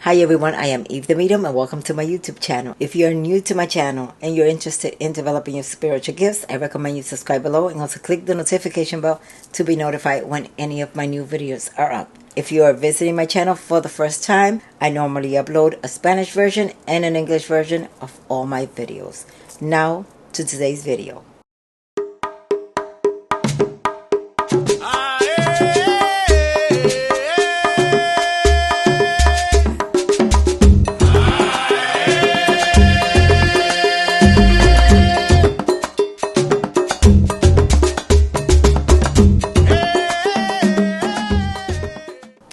Hi everyone, I am Eve the Medium and welcome to my YouTube channel. If you are new to my channel and you're interested in developing your spiritual gifts, I recommend you subscribe below and also click the notification bell to be notified when any of my new videos are up. If you are visiting my channel for the first time, I normally upload a Spanish version and an English version of all my videos. Now to today's video.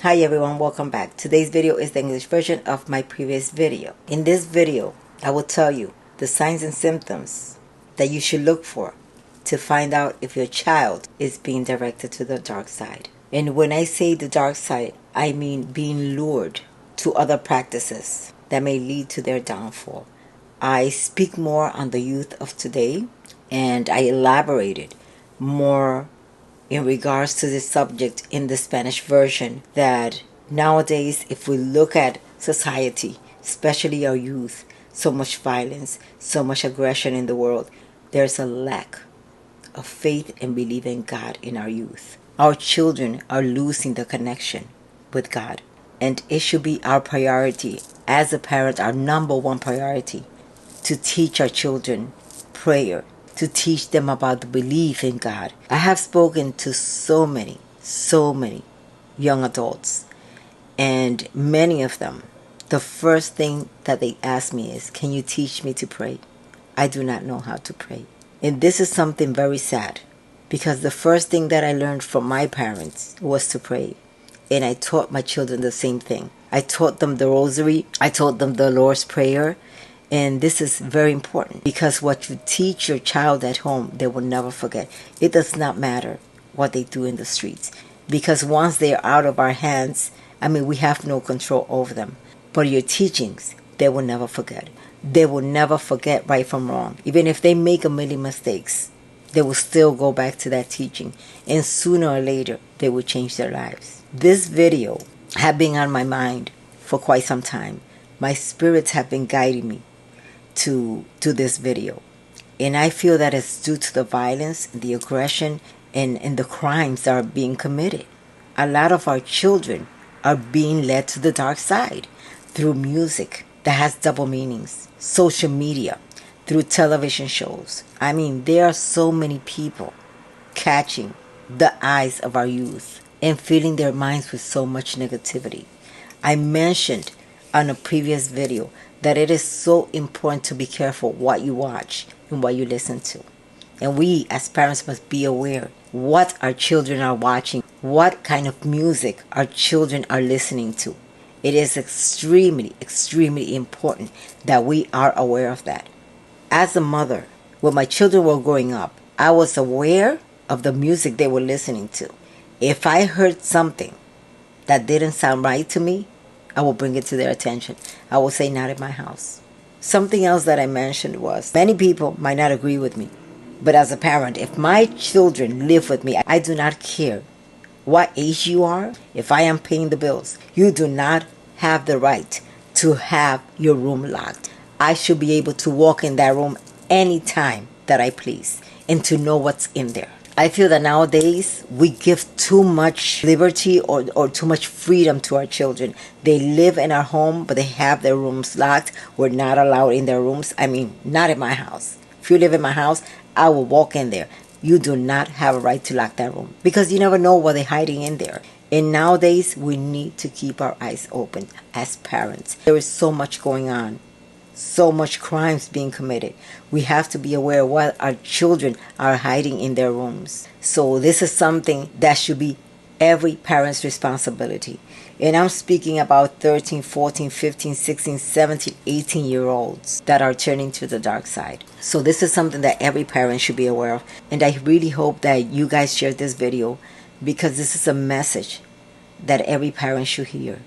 Hi everyone, welcome back. Today's video is the English version of my previous video. In this video, I will tell you the signs and symptoms that you should look for to find out if your child is being directed to the dark side. And when I say the dark side, I mean being lured to other practices that may lead to their downfall. I speak more on the youth of today, and I elaborated more in regards to this subject in the Spanish version, that nowadays if we look at society, especially our youth, so much violence, so much aggression in the world, there's a lack of faith and belief in God in our youth. Our children are losing the connection with God, and it should be our priority as a parent, our number one priority, to teach our children prayer, to teach them about the belief in God. I have spoken to so many young adults, and many of them, the first thing that they ask me is, can you teach me to pray? I do not know how to pray. And this is something very sad, because the first thing that I learned from my parents was to pray. And I taught my children the same thing. I taught them the rosary, I taught them the Lord's Prayer. And this is very important, because what you teach your child at home, they will never forget. It does not matter what they do in the streets, because once they are out of our hands, we have no control over them. But your teachings, they will never forget. They will never forget right from wrong. Even if they make a million mistakes, they will still go back to that teaching. And sooner or later, they will change their lives. This video has been on my mind for quite some time. My spirits have been guiding me to this video, and I feel that it's due to the violence, the aggression, and the crimes that are being committed. A lot of our children are being led to the dark side through music that has double meanings, social media, through television shows. There are so many people catching the eyes of our youth and filling their minds with so much negativity. I mentioned on a previous video that it is so important to be careful what you watch and what you listen to. And we as parents must be aware what our children are watching, what kind of music our children are listening to. It is extremely important that we are aware of that. As a mother, when my children were growing up, I was aware of the music they were listening to. If I heard something that didn't sound right to me, I will bring it to their attention. I will say, not in my house. Something else that I mentioned was, many people might not agree with me, but as a parent, if my children live with me, I do not care what age you are. If I am paying the bills, you do not have the right to have your room locked. I should be able to walk in that room anytime that I please and to know what's in there. I feel that nowadays we give too much liberty or too much freedom to our children. They live in our home, but they have their rooms locked. We're not allowed in their rooms. Not in my house. If you live in my house, I will walk in there. You do not have a right to lock that room, because you never know what they're hiding in there. And nowadays, we need to keep our eyes open as parents. There is so much going on. So much crimes being committed. We have to be aware what our children are hiding in their rooms. So this is something that should be every parent's responsibility. And I'm speaking about 13, 14, 15, 16, 17, 18-year-olds that are turning to the dark side. So this is something that every parent should be aware of. And I really hope that you guys share this video, because this is a message that every parent should hear.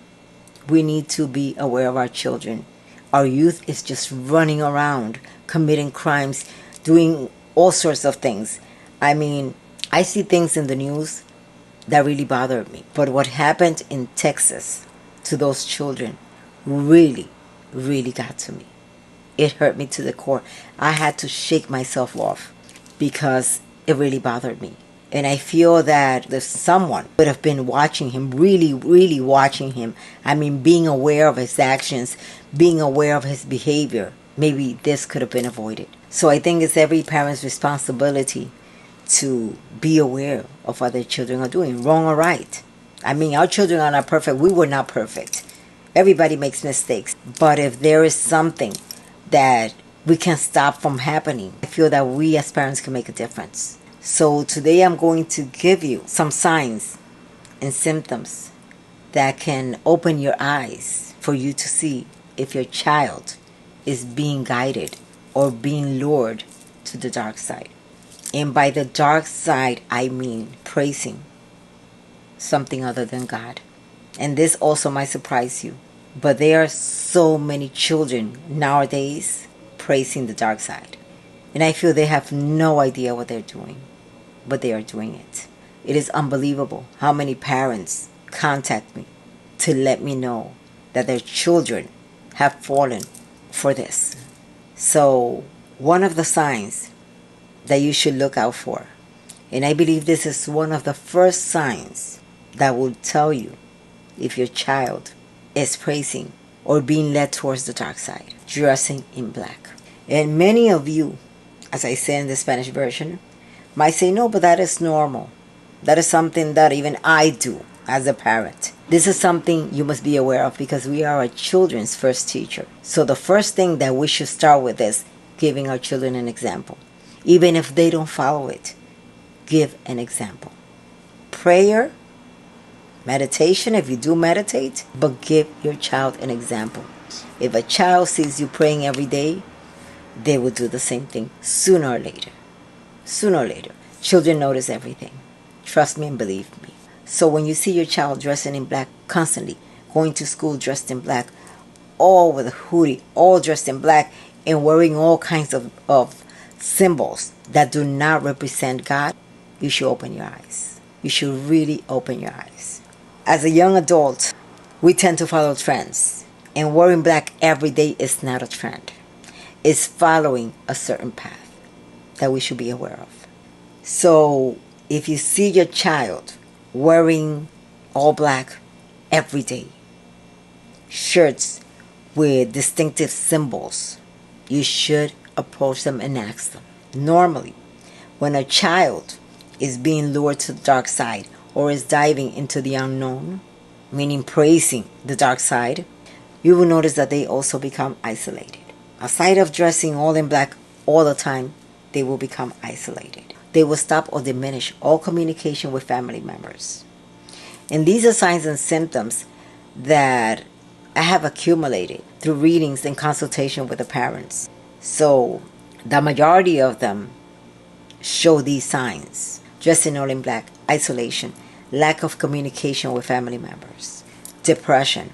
We need to be aware of our children. Our youth is just running around, committing crimes, doing all sorts of things. I see things in the news that really bothered me. But what happened in Texas to those children really, really got to me. It hurt me to the core. I had to shake myself off because it really bothered me. And I feel that if someone would have been watching him, really, really watching him, I mean, being aware of his actions, being aware of his behavior, maybe this could have been avoided. So I think it's every parent's responsibility to be aware of what their children are doing, wrong or right. I mean, our children are not perfect. We were not perfect. Everybody makes mistakes. But if there is something that we can stop from happening, I feel that we as parents can make a difference. So today I'm going to give you some signs and symptoms that can open your eyes for you to see if your child is being guided or being lured to the dark side. And by the dark side, I mean praising something other than God. And this also might surprise you, but there are so many children nowadays praising the dark side. And I feel they have no idea what they're doing, but they are doing it. It is unbelievable how many parents contact me to let me know that their children have fallen for this. So one of the signs that you should look out for, and I believe this is one of the first signs that will tell you if your child is praising or being led towards the dark side, dressing in black. And many of you, as I say in the Spanish version, might say, no, but that is normal. That is something that even I do as a parent. This is something you must be aware of because we are our children's first teacher. So the first thing that we should start with is giving our children an example. Even if they don't follow it, give an example. Prayer, meditation, if you do meditate, but give your child an example. If a child sees you praying every day, they will do the same thing sooner or later. Sooner or later. Children notice everything. Trust me and believe me. So when you see your child dressing in black constantly, going to school dressed in black, all with a hoodie, all dressed in black, and wearing all kinds of symbols that do not represent God, you should open your eyes. You should really open your eyes. As a young adult, we tend to follow trends. And wearing black every day is not a trend. It's following a certain path that we should be aware of. So if you see your child wearing all black every day, shirts with distinctive symbols, you should approach them and ask them. Normally, when a child is being lured to the dark side or is diving into the unknown, meaning praising the dark side, you will notice that they also become isolated. Aside of dressing all in black all the time, they will become isolated. They will stop or diminish all communication with family members. And these are signs and symptoms that I have accumulated through readings and consultation with the parents. So the majority of them show these signs: dressing all in black, isolation, lack of communication with family members, depression,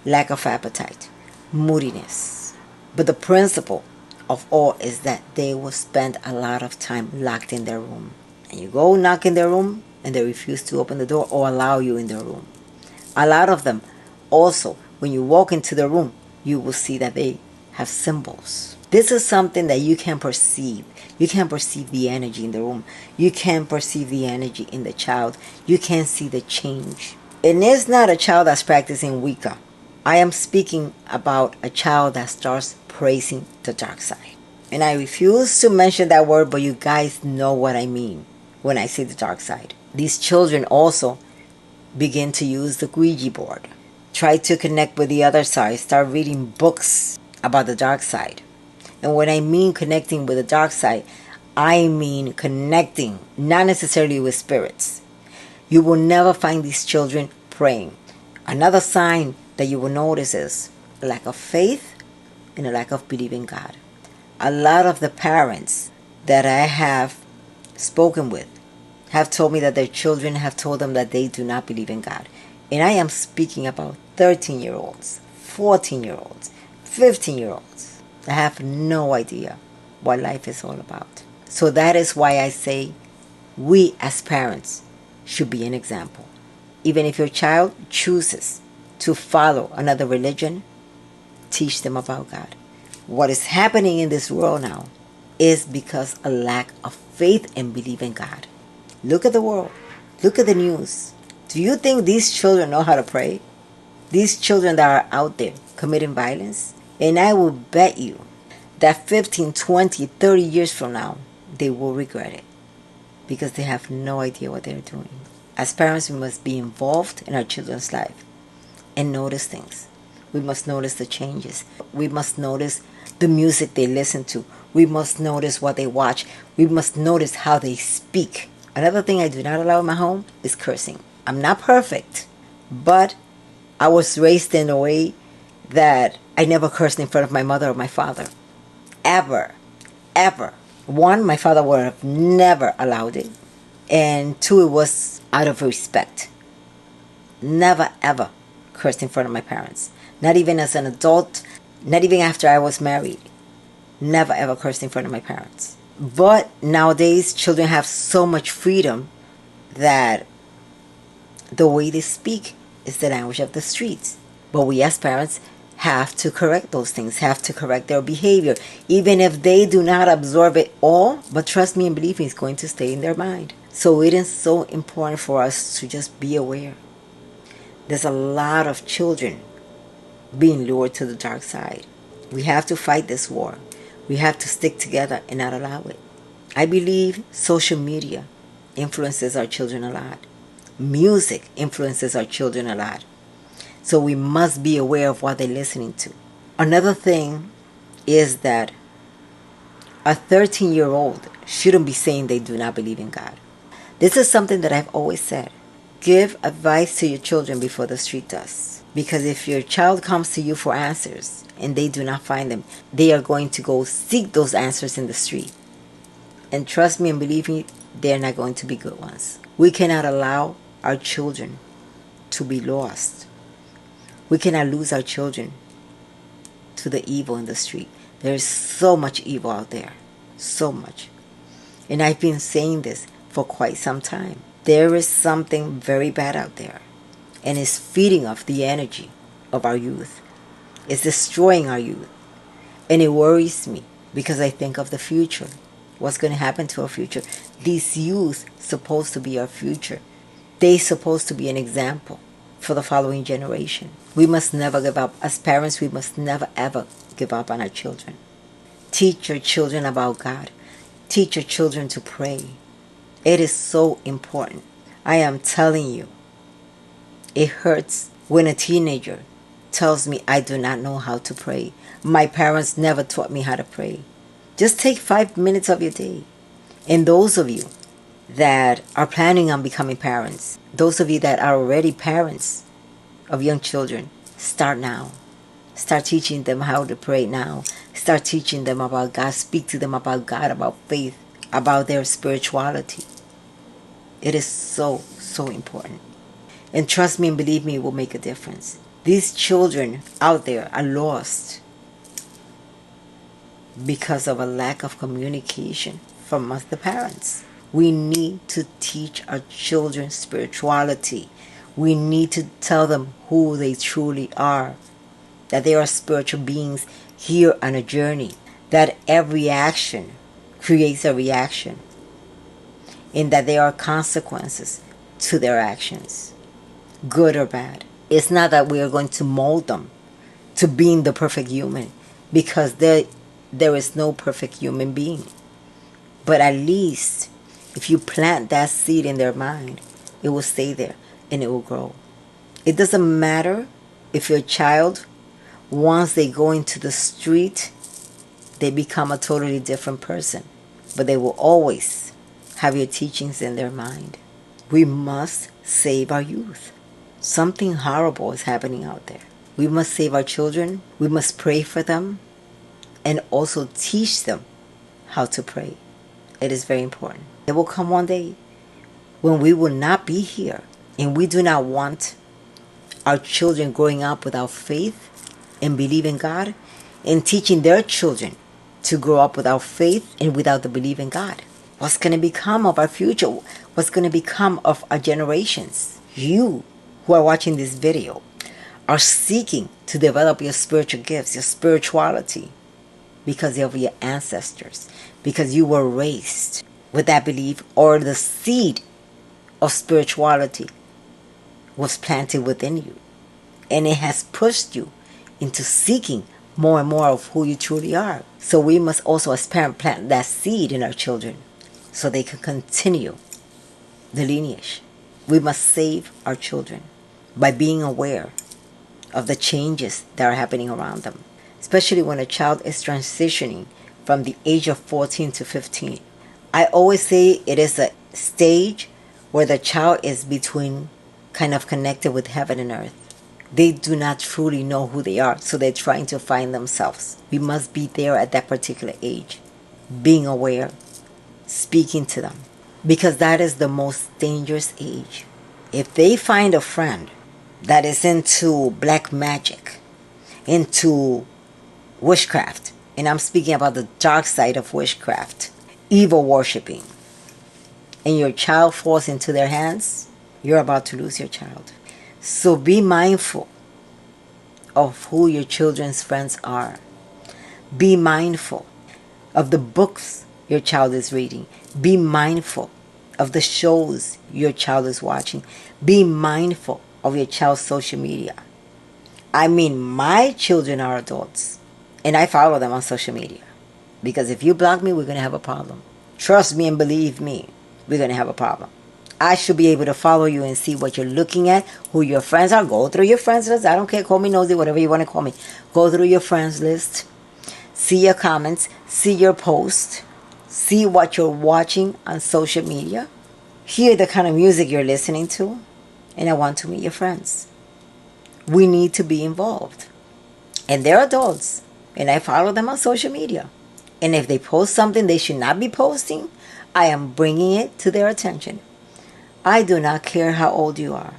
lack of appetite, moodiness. But the principle of all is that they will spend a lot of time locked in their room. And you go knock in their room and they refuse to open the door or allow you in their room. A lot of them also, when you walk into the room, you will see that they have symbols. This is something that you can perceive. You can perceive the energy in the room. You can perceive the energy in the child. You can see the change. And it's not a child that's practicing Wicca. I am speaking about a child that starts praising the dark side. And I refuse to mention that word, but you guys know what I mean when I say the dark side. These children also begin to use the Ouija board. Try to connect with the other side. Start reading books about the dark side. And when I mean connecting with the dark side, I mean connecting, not necessarily with spirits. You will never find these children praying. Another sign that you will notice is a lack of faith and a lack of belief in God. A lot of the parents that I have spoken with have told me that their children have told them that they do not believe in God. And I am speaking about 13-year-olds, 14-year-olds, 15-year-olds that have no idea what life is all about. So that is why I say we as parents should be an example. Even if your child chooses to follow another religion, teach them about God. What is happening in this world now is because a lack of faith and belief in God. Look at the world. Look at the news. Do you think these children know how to pray? These children that are out there committing violence? And I will bet you that 15, 20, 30 years from now, they will regret it because they have no idea what they're doing. As parents, we must be involved in our children's life and notice things. We must notice the changes. We must notice the music they listen to. We must notice what they watch. We must notice how they speak. Another thing I do not allow in my home is cursing. I'm not perfect, but I was raised in a way that I never cursed in front of my mother or my father. Ever. Ever. One, my father would have never allowed it. And two, it was out of respect. Never, ever cursed in front of my parents. Not even as an adult, not even after I was married. Never, ever cursed in front of my parents. But nowadays, children have so much freedom that the way they speak is the language of the streets. But we as parents have to correct those things, have to correct their behavior, even if they do not absorb it all. But trust me and believe me, it's going to stay in their mind. So it is so important for us to just be aware. There's a lot of children being lured to the dark side. We have to fight this war. We have to stick together and not allow it. I believe social media influences our children a lot. Music influences our children a lot. So we must be aware of what they're listening to. Another thing is that a 13-year-old shouldn't be saying they do not believe in God. This is something that I've always said. Give advice to your children before the street does. Because if your child comes to you for answers and they do not find them, they are going to go seek those answers in the street. And trust me and believe me, they are not going to be good ones. We cannot allow our children to be lost. We cannot lose our children to the evil in the street. There is so much evil out there. So much. And I've been saying this for quite some time. There is something very bad out there. And it's feeding off the energy of our youth. It's destroying our youth. And it worries me because I think of the future. What's going to happen to our future? These youth supposed to be our future. They're supposed to be an example for the following generation. We must never give up. As parents, we must never ever give up on our children. Teach your children about God. Teach your children to pray. It is so important. I am telling you, it hurts when a teenager tells me I do not know how to pray. My parents never taught me how to pray. Just take 5 minutes of your day. And those of you that are planning on becoming parents, those of you that are already parents of young children, start now. Start teaching them how to pray now. Start teaching them about God. Speak to them about God, about faith, about their spirituality. It is so, so important. And trust me and believe me, it will make a difference. These children out there are lost because of a lack of communication from us, the parents. We need to teach our children spirituality. We need to tell them who they truly are. That they are spiritual beings here on a journey. That every action creates a reaction. And that there are consequences to their actions, good or bad. It's not that we are going to mold them to being the perfect human, because there is no perfect human being. But at least if you plant that seed in their mind, it will stay there and it will grow. It doesn't matter if your child, once they go into the street, they become a totally different person, but they will always have your teachings in their mind. We must save our youth. Something horrible is happening out there. We must save our children. We must pray for them and also teach them how to pray. It is very important. There will come one day when we will not be here, and we do not want our children growing up without faith and believe in God, and teaching their children to grow up without faith and without the belief in God. What's going to become of our future? What's going to become of our generations? You who are watching this video, are seeking to develop your spiritual gifts, your spirituality, because of your ancestors, because you were raised with that belief, or the seed of spirituality was planted within you, and it has pushed you into seeking more and more of who you truly are. So we must also, as parents, plant that seed in our children so they can continue the lineage. We must save our children by being aware of the changes that are happening around them, especially when a child is transitioning from the age of 14 to 15. I always say it is a stage where the child is between, kind of connected with heaven and earth. They do not truly know who they are, so they're trying to find themselves. We must be there at that particular age, being aware, speaking to them, because that is the most dangerous age. If they find a friend that is into black magic, into witchcraft, and I'm speaking about the dark side of witchcraft, evil worshipping, and your child falls into their hands, you're about to lose your child. So be mindful of who your children's friends are. Be mindful of the books your child is reading. Be mindful of the shows your child is watching. Be mindful of your child's social media. I mean, my children are adults, and I follow them on social media. Because if you block me, we're going to have a problem. Trust me and believe me, we're going to have a problem. I should be able to follow you and see what you're looking at, who your friends are. Go through your friends list. I don't care. Call me nosy, whatever you want to call me. Go through your friends list. See your comments. See your posts. See what you're watching on social media. Hear the kind of music you're listening to. And I want to meet your friends. We need to be involved. And they're adults. And I follow them on social media. And if they post something they should not be posting, I am bringing it to their attention. I do not care how old you are.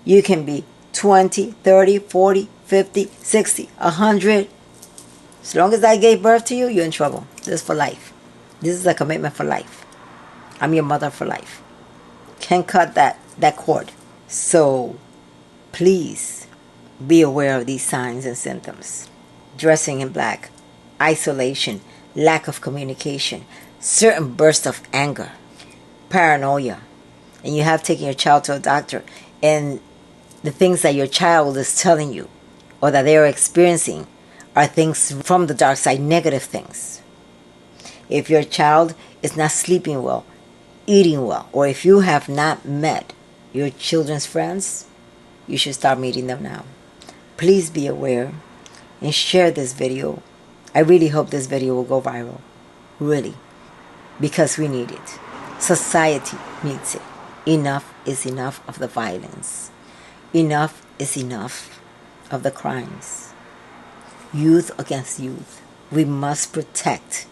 You can be 20, 30, 40, 50, 60, 100. As long as I gave birth to you, you're in trouble. This is for life. This is a commitment for life. I'm your mother for life. Can't cut that cord. So please be aware of these signs and symptoms. Dressing in black, isolation, lack of communication, certain bursts of anger, paranoia, and you have taken your child to a doctor, and the things that your child is telling you or that they are experiencing are things from the dark side, negative things. If your child is not sleeping well, eating well, or if you have not met your children's friends, you should start meeting them now. Please be aware and share this video. I really hope this video will go viral. Really. Because we need it. Society needs it. Enough is enough of the violence. Enough is enough of the crimes. Youth against youth. We must protect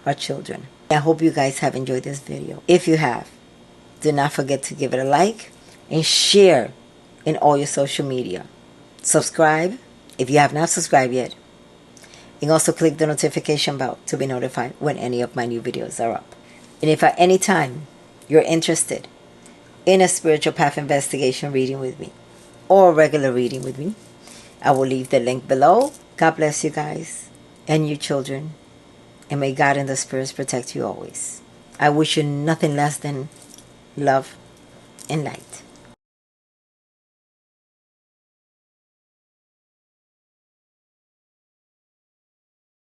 our children. I hope you guys have enjoyed this video. If you have, do not forget to give it a like and share in all your social media. Subscribe if you have not subscribed yet. And also click the notification bell to be notified when any of my new videos are up. And if at any time you're interested in a spiritual path investigation reading with me or a regular reading with me, I will leave the link below. God bless you guys and your children. And may God and the spirits protect you always. I wish you nothing less than love and light.